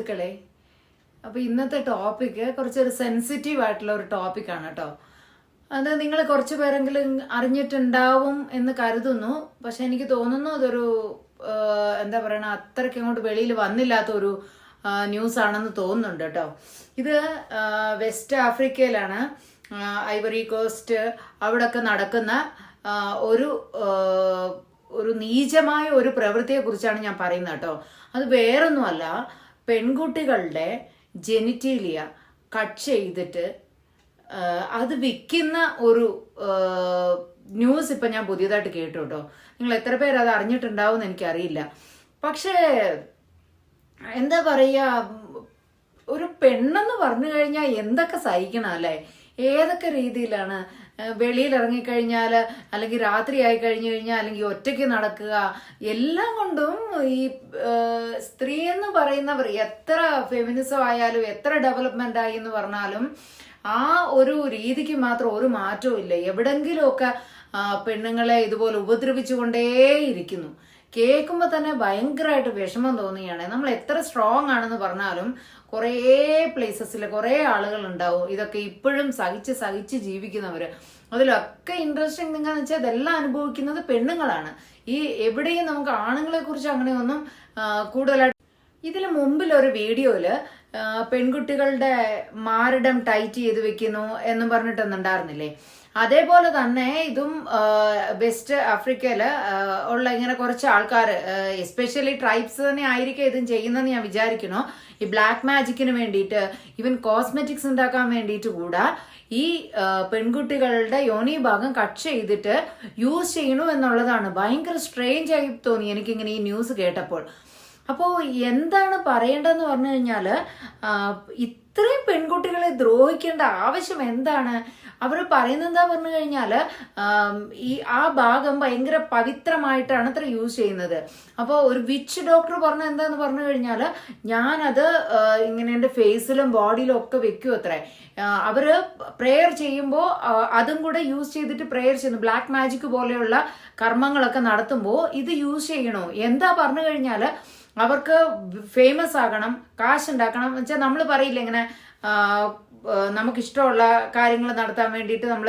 സുഹൃത്തുക്കളെ, അപ്പോൾ ഇന്നത്തെ ടോപ്പിക്ക് കുറച്ചൊരു സെൻസിറ്റീവ് ആയിട്ടുള്ള ഒരു ടോപ്പിക്കാണ് കേട്ടോ. അത് നിങ്ങൾ കുറച്ച് പേരെങ്കിലും അറിഞ്ഞിട്ടുണ്ടാവും എന്ന് കരുതുന്നു. പക്ഷെ എനിക്ക് തോന്നുന്നു അതൊരു എന്താ പറയണ, അത്രയ്ക്ക് അങ്ങോട്ട് വെളിയിൽ വന്നില്ലാത്തൊരു ന്യൂസ് ആണെന്ന് തോന്നുന്നുണ്ട് കേട്ടോ. ഇത് വെസ്റ്റ് ആഫ്രിക്കയിലാണ്, ഐവറി കോസ്റ്റ് അവിടെയൊക്കെ നടക്കുന്ന ഒരു ഒരു നീചമായ ഒരു പ്രവൃത്തിയെ കുറിച്ചാണ് ഞാൻ പറയുന്നത് കേട്ടോ. അത് വേറൊന്നുമല്ല, പെൺകുട്ടികളുടെ ജെനിറ്റീലിയ കട്ട് ചെയ്തിട്ട് അത് വിൽക്കുന്ന ഒരു ന്യൂസ് ഇപ്പം ഞാൻ പുതിയതായിട്ട് കേട്ടു കേട്ടോ. നിങ്ങൾ എത്ര പേര് അത് അറിഞ്ഞിട്ടുണ്ടാവും എന്ന് എനിക്കറിയില്ല. പക്ഷേ എന്താ പറയുക, ഒരു പെണ്ണെന്ന് പറഞ്ഞു കഴിഞ്ഞാൽ എന്തൊക്കെ സഹിക്കണം അല്ലേ? ഏതൊക്കെ രീതിയിലാണ് വെളിയിൽ ഇറങ്ങിക്കഴിഞ്ഞാൽ, അല്ലെങ്കിൽ രാത്രി ആയി കഴിഞ്ഞു കഴിഞ്ഞാൽ, അല്ലെങ്കിൽ ഒറ്റയ്ക്ക് നടക്കുക, എല്ലാം കൊണ്ടും ഈ സ്ത്രീ എന്ന് പറയുന്നവർ എത്ര ഫെമിനിസം ആയാലും എത്ര ഡെവലപ്മെന്റ് ആയി എന്ന് പറഞ്ഞാലും ആ ഒരു രീതിക്ക് മാത്രം ഒരു മാറ്റവും ഇല്ല. എവിടെങ്കിലുമൊക്കെ പെണ്ണുങ്ങളെ ഇതുപോലെ ഉപദ്രവിച്ചുകൊണ്ടേയിരിക്കുന്നു. കേൾക്കുമ്പോൾ തന്നെ ഭയങ്കരമായിട്ട് വിഷമം തോന്നുകയാണ്. നമ്മൾ എത്ര സ്ട്രോങ് ആണെന്ന് പറഞ്ഞാലും കുറേ പ്ലേസസിൽ കുറേ ആളുകൾ ഉണ്ടാവും ഇതൊക്കെ ഇപ്പോഴും സഹിച്ച് ജീവിക്കുന്നവര്. അതിലൊക്കെ ഇൻട്രസ്റ്റിംഗ് എന്താണെന്ന് വെച്ചാൽ ഇതെല്ലാം അനുഭവിക്കുന്നത് പെണ്ണുങ്ങളാണ്. ഈ എവിടെയും നമുക്ക് ആണുങ്ങളെ കുറിച്ച് അങ്ങനെയൊന്നും കൂടുതലായിട്ട്. ഇതിന് മുമ്പിൽ ഒരു വീഡിയോയില് പെൺകുട്ടികളുടെ മാറിടം ടൈറ്റ് ചെയ്ത് വെക്കുന്നു എന്നും പറഞ്ഞിട്ടൊന്നുണ്ടായിരുന്നില്ലേ? അതേപോലെ തന്നെ ഇതും വെസ്റ്റ് ആഫ്രിക്കയില് ഉള്ള ഇങ്ങനെ കുറച്ച് ആൾക്കാർ, എസ്പെഷ്യലി ട്രൈബ്സ് തന്നെ ആയിരിക്കും ഇതും ചെയ്യുന്നതെന്ന് ഞാൻ വിചാരിക്കുന്നു. ഈ ബ്ലാക്ക് മാജിക്കിന് വേണ്ടിയിട്ട്, ഈവൻ കോസ്മെറ്റിക്സ് ഉണ്ടാക്കാൻ വേണ്ടിയിട്ട് കൂടെ ഈ പെൺകുട്ടികളുടെ യോനി ഭാഗം കട്ട് ചെയ്തിട്ട് യൂസ് ചെയ്യണു എന്നുള്ളതാണ്. ഭയങ്കര സ്ട്രേഞ്ച് ആയി തോന്നി എനിക്കിങ്ങനെ ഈ ന്യൂസ് കേട്ടപ്പോൾ. അപ്പോൾ എന്താണ് പറയേണ്ടതെന്ന് പറഞ്ഞു കഴിഞ്ഞാൽ, ഇത്രയും പെൺകുട്ടികളെ ദ്രോഹിക്കേണ്ട ആവശ്യം എന്താണ്? അവർ പറയുന്നത് എന്താ പറഞ്ഞു കഴിഞ്ഞാൽ, ആ ഭാഗം ഭയങ്കര പവിത്രമായിട്ടാണ് അത്ര യൂസ് ചെയ്യുന്നത്. അപ്പോൾ ഒരു വിച്ച് ഡോക്ടർ പറഞ്ഞ എന്താന്ന് പറഞ്ഞു കഴിഞ്ഞാൽ, ഞാനത് ഇങ്ങനെ എൻ്റെ ഫേസിലും ബോഡിയിലും ഒക്കെ വെക്കും അത്രേ. അവര് പ്രെയർ ചെയ്യുമ്പോൾ അതും കൂടെ യൂസ് ചെയ്തിട്ട് പ്രെയർ ചെയ്യുന്നു. ബ്ലാക്ക് മാജിക് പോലെയുള്ള കർമ്മങ്ങളൊക്കെ നടത്തുമ്പോൾ ഇത് യൂസ് ചെയ്യണോ? എന്താ പറഞ്ഞു കഴിഞ്ഞാൽ, അവർക്ക് ഫേമസ് ആകണം, കാശ് ഉണ്ടാക്കണം എന്ന് വെച്ചാൽ, നമ്മൾ പറയില്ല ഇങ്ങനെ നമുക്കിഷ്ടമുള്ള കാര്യങ്ങൾ നടത്താൻ വേണ്ടിയിട്ട് നമ്മൾ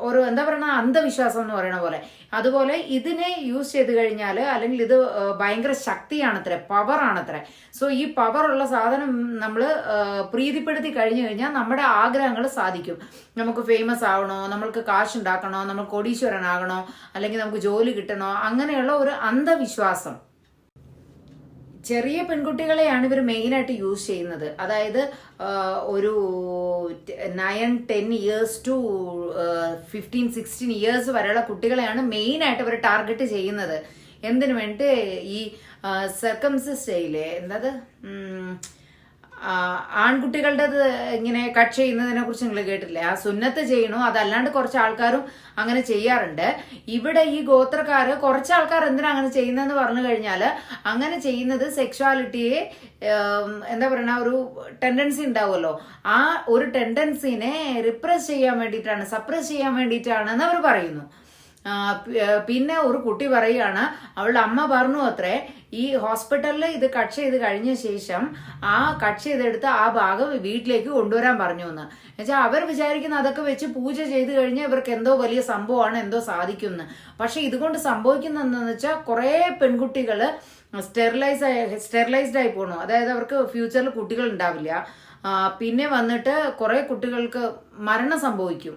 ഒരു എന്താ പറയുക, അന്ധവിശ്വാസം എന്ന് പറയുന്ന പോലെ. അതുപോലെ ഇതിനെ യൂസ് ചെയ്ത് കഴിഞ്ഞാൽ, അല്ലെങ്കിൽ ഇത് ഭയങ്കര ശക്തിയാണത്രേ, പവറാണത്രേ. സോ ഈ പവറുള്ള സാധനം നമ്മൾ പ്രീതിപ്പെടുത്തി കഴിഞ്ഞു കഴിഞ്ഞാൽ നമ്മുടെ ആഗ്രഹങ്ങൾ സാധിക്കും. നമുക്ക് ഫേമസ് ആവണോ, നമ്മൾക്ക് കാശ് ഉണ്ടാക്കണോ, നമ്മൾ കോടീശ്വരനാകണോ, അല്ലെങ്കിൽ നമുക്ക് ജോലി കിട്ടണോ, അങ്ങനെയുള്ള ഒരു അന്ധവിശ്വാസം. ചെറിയ പെൺകുട്ടികളെയാണ് ഇവർ മെയിനായിട്ട് യൂസ് ചെയ്യുന്നത്. അതായത് ഒരു 9-10 ഇയേഴ്സ് ടു 15-16 ഇയേഴ്സ് വരെയുള്ള കുട്ടികളെയാണ് മെയിനായിട്ട് ഇവർ ടാർഗറ്റ് ചെയ്യുന്നത്. എന്തിനു വേണ്ടി? ഈ സർക്കംസിസ് ചെയ്യില്ലേ, എന്തത് ആൺകുട്ടികളുടെ ഇങ്ങനെ കട്ട് ചെയ്യുന്നതിനെ കുറിച്ച് നിങ്ങൾ കേട്ടില്ലേ? ആ സുന്നത്ത് ചെയ്യണു. അതല്ലാണ്ട് കുറച്ച് ആൾക്കാരും അങ്ങനെ ചെയ്യാറുണ്ട്. ഇവിടെ ഈ ഗോത്രക്കാര് കുറച്ച് ആൾക്കാർ എന്തിനാ അങ്ങനെ ചെയ്യുന്നതെന്ന് പറഞ്ഞു കഴിഞ്ഞാൽ, അങ്ങനെ ചെയ്യുന്നത് സെക്ഷുവാലിറ്റിയെ എന്താ പറയുക, ഒരു ടെൻഡൻസി ഉണ്ടാവുമല്ലോ, ആ ഒരു ടെൻഡൻസിനെ റിപ്രസ് ചെയ്യാൻ വേണ്ടിയിട്ടാണ്, സപ്രസ് ചെയ്യാൻ വേണ്ടിയിട്ടാണെന്ന് അവർ പറയുന്നു. പിന്നെ ഒരു കുട്ടി പറയുകയാണ്, അവളുടെ അമ്മ പറഞ്ഞു അത്രേ, ഈ ഹോസ്പിറ്റലിൽ ഇത് കട്ട് ചെയ്ത് കഴിഞ്ഞ ശേഷം ആ കട്ട് ചെയ്തെടുത്ത് ആ ഭാഗം വീട്ടിലേക്ക് കൊണ്ടുവരാൻ പറഞ്ഞു എന്ന് വെച്ചാൽ, അവർ വിചാരിക്കുന്ന അതൊക്കെ വെച്ച് പൂജ ചെയ്ത് കഴിഞ്ഞാൽ ഇവർക്ക് എന്തോ വലിയ സംഭവമാണ്, എന്തോ സാധിക്കുമെന്ന്. പക്ഷെ ഇതുകൊണ്ട് സംഭവിക്കുന്ന എന്താണെന്ന് വെച്ചാൽ, കുറേ പെൺകുട്ടികൾ സ്റ്റെറിലൈസ്ഡ് ആയി പോകണു. അതായത് അവർക്ക് ഫ്യൂച്ചറിൽ കുട്ടികൾ ഉണ്ടാവില്ല. പിന്നെ വന്നിട്ട് കുറേ കുട്ടികൾക്ക് മരണം സംഭവിക്കും.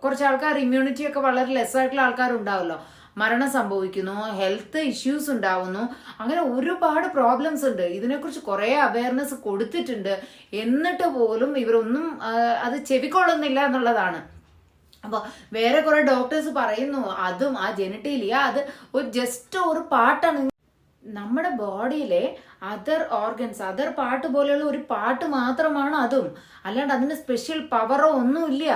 കുറച്ച് ആൾക്കാർ ഇമ്മ്യൂണിറ്റി ഒക്കെ വളരെ ലെസ് ആയിട്ടുള്ള ആൾക്കാരുണ്ടാവുമല്ലോ, മരണം സംഭവിക്കുന്നു, ഹെൽത്ത് ഇഷ്യൂസ് ഉണ്ടാവുന്നു, അങ്ങനെ ഒരുപാട് പ്രോബ്ലംസ് ഉണ്ട്. ഇതിനെക്കുറിച്ച് കുറേ അവയർനെസ് കൊടുത്തിട്ടുണ്ട്, എന്നിട്ട് പോലും ഇവരൊന്നും അത് ചെവിക്കൊള്ളുന്നില്ല എന്നുള്ളതാണ്. അപ്പോൾ വേറെ കുറെ ഡോക്ടേഴ്സ് പറയുന്നു, അതും ആ ജെനിറ്റീലിയ അത് ഒരു ജസ്റ്റ് ഒരു പാർട്ടാണ്. നമ്മുടെ ബോഡിയിലെ അതർ ഓർഗൻസ്, അതർ പാർട്ട് പോലെയുള്ള ഒരു പാർട്ട് മാത്രമാണ് അതും, അല്ലാണ്ട് അതിന് സ്പെഷ്യൽ പവറോ ഒന്നുമില്ല.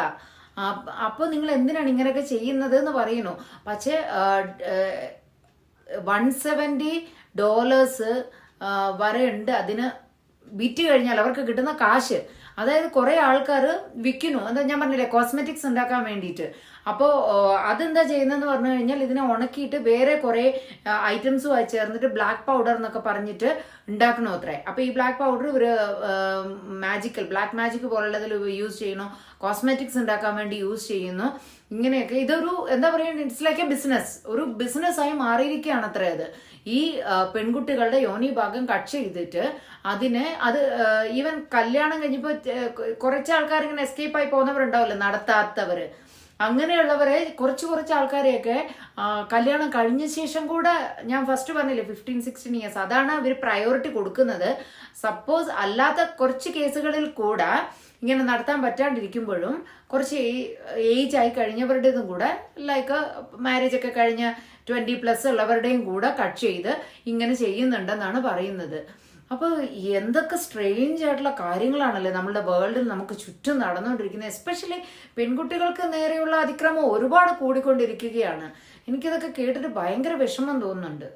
അപ്പോൾ നിങ്ങൾ എന്തിനാണ് ഇങ്ങനെയൊക്കെ ചെയ്യുന്നത് എന്ന് പറയുന്നു. പക്ഷേ $170 വരെ ഉണ്ട് അതിന് വിറ്റ് കഴിഞ്ഞാൽ അവർക്ക് കിട്ടുന്ന കാശ്. അതായത് കുറെ ആൾക്കാർ വിൽക്കുന്നു. എന്താ ഞാൻ പറഞ്ഞില്ലേ, കോസ്മെറ്റിക്സ് ഉണ്ടാക്കാൻ വേണ്ടിയിട്ട്. അപ്പോൾ അതെന്താ ചെയ്യുന്നതെന്ന് പറഞ്ഞു കഴിഞ്ഞാൽ ഇതിനെ ഉണക്കിയിട്ട് വേറെ കുറേ ഐറ്റംസുമായി ചേർന്നിട്ട് ബ്ലാക്ക് പൗഡർ എന്നൊക്കെ പറഞ്ഞിട്ട് ഉണ്ടാക്കണോ അത്രേ. അപ്പോൾ ഈ ബ്ലാക്ക് പൗഡർ ഒരു ബ്ലാക്ക് മാജിക് പോലുള്ളതിൽ യൂസ് ചെയ്യണോ, കോസ്മെറ്റിക്സ് ഉണ്ടാക്കാൻ വേണ്ടി യൂസ് ചെയ്യുന്നു. ഇങ്ങനെയൊക്കെ ഇതൊരു എന്താ പറയുക, ഇറ്റ്സ് ലൈക്ക് എ ബിസിനസ്, ഒരു ബിസിനസ്സായി മാറിയിരിക്കുകയാണ് അത്രേ അത്. ഈ പെൺകുട്ടികളുടെ യോനി ഭാഗം കട്ട് ചെയ്തിട്ട് അത് ഈവൻ കല്യാണം കഴിഞ്ഞപ്പോൾ കുറച്ച് ആൾക്കാർ ഇങ്ങനെ എസ്കേപ്പ് ആയി പോകുന്നവരുണ്ടാവില്ല, നടത്താത്തവര്, അങ്ങനെയുള്ളവരെ കുറച്ച് ആൾക്കാരെയൊക്കെ കല്യാണം കഴിഞ്ഞ ശേഷം കൂടെ, ഞാൻ ഫസ്റ്റ് പറഞ്ഞില്ലേ 15-16 ഇയേഴ്സ്, അതാണ് അവർ പ്രയോറിറ്റി കൊടുക്കുന്നത്. സപ്പോസ് അല്ലാത്ത കുറച്ച് കേസുകളിൽ കൂടെ ഇങ്ങനെ നടത്താൻ പറ്റാണ്ടിരിക്കുമ്പോഴും കുറച്ച് ഏജ് ആയി കഴിഞ്ഞവരുടേതും കൂടെ, ലൈക്ക് മാരേജ് ഒക്കെ കഴിഞ്ഞ 20+ ഉള്ളവരുടെയും കൂടെ കട്ട് ചെയ്ത് ഇങ്ങനെ ചെയ്യുന്നുണ്ടെന്നാണ് പറയുന്നത്. അപ്പോൾ എന്തൊക്കെ സ്ട്രേഞ്ച് ആയിട്ടുള്ള കാര്യങ്ങളാണല്ലേ നമ്മുടെ വേൾഡിൽ നമുക്ക് ചുറ്റും നടന്നുകൊണ്ടിരിക്കുന്നത്. എസ്പെഷ്യലി പെൺകുട്ടികൾക്ക് നേരെയുള്ള അതിക്രമം ഒരുപാട് കൂടിക്കൊണ്ടിരിക്കുകയാണ്. എനിക്കിതൊക്കെ കേട്ടിട്ട് ഭയങ്കര വിഷമം തോന്നുന്നുണ്ട്.